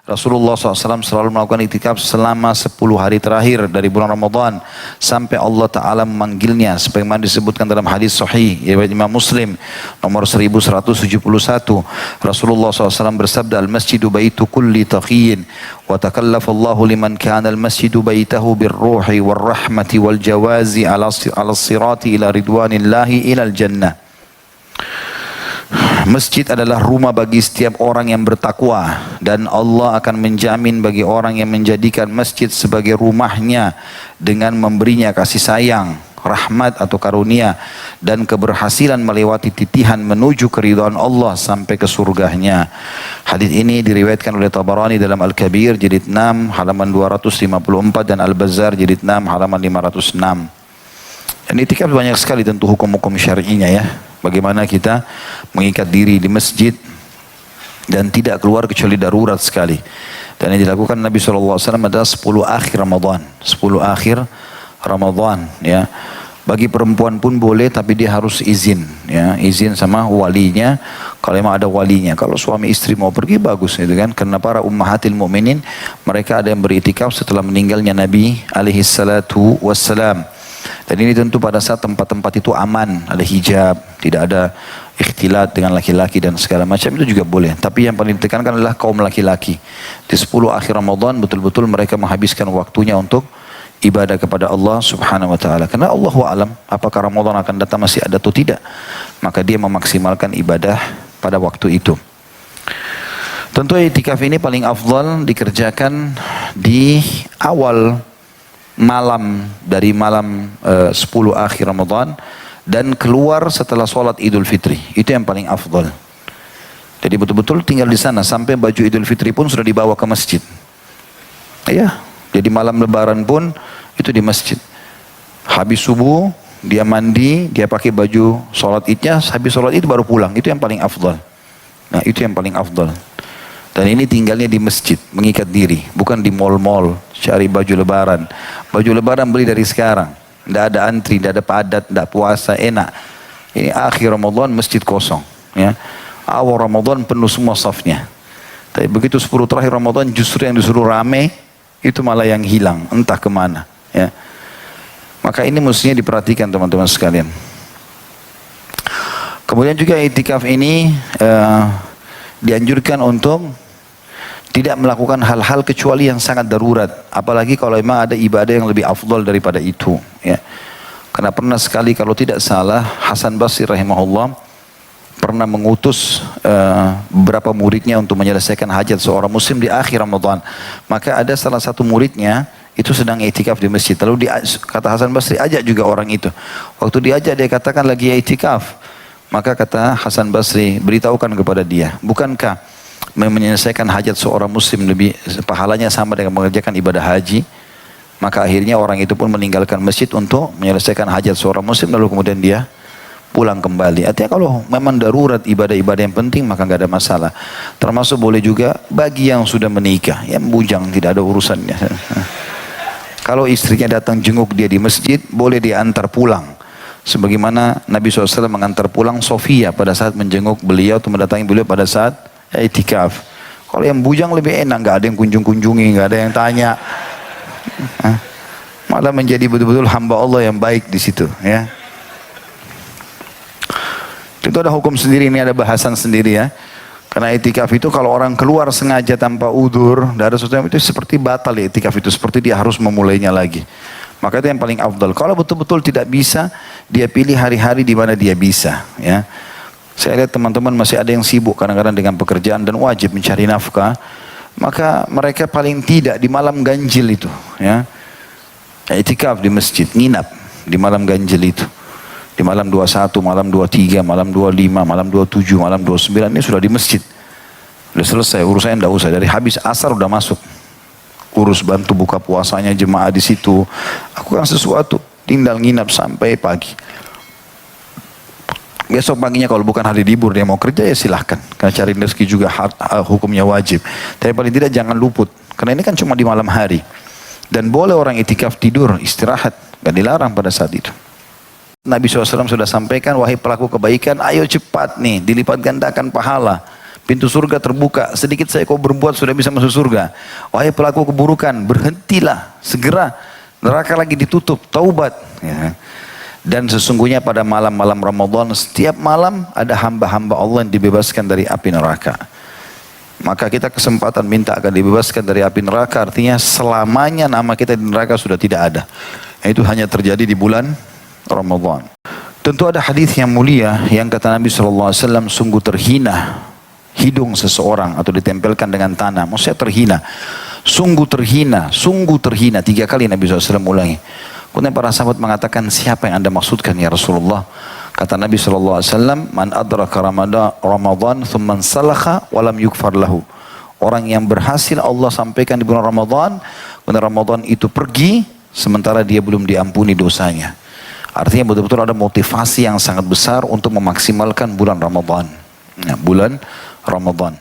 Rasulullah SAW selalu melakukan itikaf selama 10 hari terakhir dari bulan Ramadan sampai Allah Ta'ala memanggilnya sebagaimana disebutkan dalam hadis sahih riwayat Imam Muslim nomor 1171. Rasulullah SAW bersabda, al-masjidu baitu kulli taqiyyin wa takallafa Allahu liman kana al-masjidu baitahu birruhi warrahmati wal jawazi ala sirati ila ridwanillahi ila al-jannah. Masjid adalah rumah bagi setiap orang yang bertakwa dan Allah akan menjamin bagi orang yang menjadikan masjid sebagai rumahnya dengan memberinya kasih sayang, rahmat atau karunia dan keberhasilan melewati titihan menuju keridhaan Allah sampai ke surganya. Hadis ini diriwayatkan oleh Tabarani dalam Al-Kabir jilid 6 halaman 254 dan Al-Bazzar jilid 6 halaman 506. Dan itikaf banyak sekali tentu hukum-hukum syar'inya ya. Bagaimana kita mengikat diri di masjid dan tidak keluar kecuali darurat sekali. Dan yang dilakukan Nabi SAW adalah 10 akhir Ramadan. 10 akhir Ramadan ya. Bagi perempuan pun boleh tapi dia harus izin ya. Izin sama walinya kalau memang ada walinya. Kalau suami istri mau pergi bagus gitu kan. Karena para ummahatil mu'minin mereka ada yang beritikaf setelah meninggalnya Nabi alaihi salatu wassalam. Dan ini tentu pada saat tempat-tempat itu aman, ada hijab, tidak ada ikhtilat dengan laki-laki dan segala macam itu juga boleh. Tapi yang paling ditekankan adalah kaum laki-laki. Di 10 akhir Ramadan betul-betul mereka menghabiskan waktunya untuk ibadah kepada Allah Subhanahu wa taala. Karena Allahu a'lam apakah Ramadan akan datang masih ada atau tidak. Maka dia memaksimalkan ibadah pada waktu itu. Tentu itikaf ini paling afdal dikerjakan di awal malam dari malam 10 akhir Ramadan dan keluar setelah sholat Idul Fitri. Itu yang paling afdal. Jadi betul-betul tinggal di sana sampai baju Idul Fitri pun sudah dibawa ke masjid. Ya, jadi malam Lebaran pun itu di masjid. Habis subuh dia mandi, dia pakai baju sholat Idnya, habis sholat Id baru pulang. Itu yang paling afdal. Nah, itu yang paling afdal. Dan ini tinggalnya di masjid, mengikat diri, bukan di mal-mal, cari baju lebaran. Baju lebaran beli dari sekarang. Tidak ada antri, tidak ada padat, tidak puasa, enak. Ini akhir Ramadan masjid kosong. Ya. Awal Ramadan penuh semua safnya. Tapi begitu 10 terakhir Ramadan justru yang disuruh rame, itu malah yang hilang, entah kemana. Ya. Maka ini mestinya diperhatikan teman-teman sekalian. Kemudian juga itikaf ini dianjurkan untuk tidak melakukan hal-hal kecuali yang sangat darurat. Apalagi kalau memang ada ibadah yang lebih afdal daripada itu. Ya. Karena pernah sekali kalau tidak salah Hasan Basri rahimahullah pernah mengutus beberapa muridnya untuk menyelesaikan hajat seorang muslim di akhir Ramadan. Maka ada salah satu muridnya itu sedang itikaf di masjid. Lalu kata Hasan Basri, ajak juga orang itu. Waktu diajak dia katakan lagi itikaf. Maka kata Hasan Basri, beritahukan kepada dia, bukankah menyelesaikan hajat seorang muslim lebih pahalanya sama dengan mengerjakan ibadah haji? Maka akhirnya orang itu pun meninggalkan masjid untuk menyelesaikan hajat seorang muslim lalu kemudian dia pulang kembali. Artinya kalau memang darurat ibadah-ibadah yang penting maka nggak ada masalah. Termasuk boleh juga bagi yang sudah menikah, yang bujang tidak ada urusannya. Kalau istrinya datang jenguk dia di masjid, boleh dia antar pulang. Sebagaimana Nabi SAW mengantar pulang Sofia pada saat menjenguk beliau atau mendatangi beliau pada saat itikaf. Kalau yang bujang lebih enak, nggak ada yang kunjung-kunjungi, nggak ada yang tanya. Malah menjadi betul-betul hamba Allah yang baik di situ. Ya. Itu ada hukum sendiri, ini ada bahasan sendiri ya. Karena itikaf itu kalau orang keluar sengaja tanpa udzur, tidak ada sesuatu itu seperti batal ya itikaf itu, seperti dia harus memulainya lagi. Maka itu yang paling afdal. Kalau betul-betul tidak bisa, dia pilih hari-hari di mana dia bisa. Ya. Saya lihat teman-teman masih ada yang sibuk kadang-kadang dengan pekerjaan dan wajib mencari nafkah. Maka mereka paling tidak di malam ganjil itu. Ya. Itikaf di masjid, nginap di malam ganjil itu. Di malam 21, malam 23, malam 25, malam 27, malam 29 ini sudah di masjid. Sudah selesai urusannya, tidak usah. Dari habis asar sudah masuk. Urus bantu buka puasanya jemaah di situ. Aku kan sesuatu, tinggal nginap sampai pagi. Besok paginya kalau bukan hari libur dia mau kerja ya silahkan. Karena cari rezeki juga hukumnya wajib. Tapi paling tidak jangan luput. Karena ini kan cuma di malam hari. Dan boleh orang itikaf tidur, istirahat. Gak dilarang pada saat itu. Nabi SAW sudah sampaikan, wahai pelaku kebaikan, ayo cepat nih, dilipat gandakan pahala. pintu surga terbuka, sedikit saja kau berbuat sudah bisa masuk surga. Wahai pelaku keburukan, berhentilah, segera, neraka lagi ditutup, taubat. Ya. Dan sesungguhnya pada malam-malam Ramadan, setiap malam ada hamba-hamba Allah yang dibebaskan dari api neraka. Maka kita kesempatan minta akan dibebaskan dari api neraka, artinya selamanya nama kita di neraka sudah tidak ada. Itu hanya terjadi di bulan Ramadan. Tentu ada hadis yang mulia yang kata Nabi SAW, sungguh terhina hidung seseorang atau ditempelkan dengan tanah. Maksudnya terhina. Sungguh terhina, sungguh terhina. 3 kali Nabi SAW ulangi. Kemudian para sahabat mengatakan, siapa yang anda maksudkan ya Rasulullah? Kata Nabi SAW, man adraka Ramadan thumman salakha walam yukfar lahu. Orang yang berhasil Allah sampaikan di bulan Ramadan, bulan Ramadan itu pergi, sementara dia belum diampuni dosanya. Artinya betul-betul ada motivasi yang sangat besar untuk memaksimalkan bulan Ramadan. Nah, bulan Ramadan.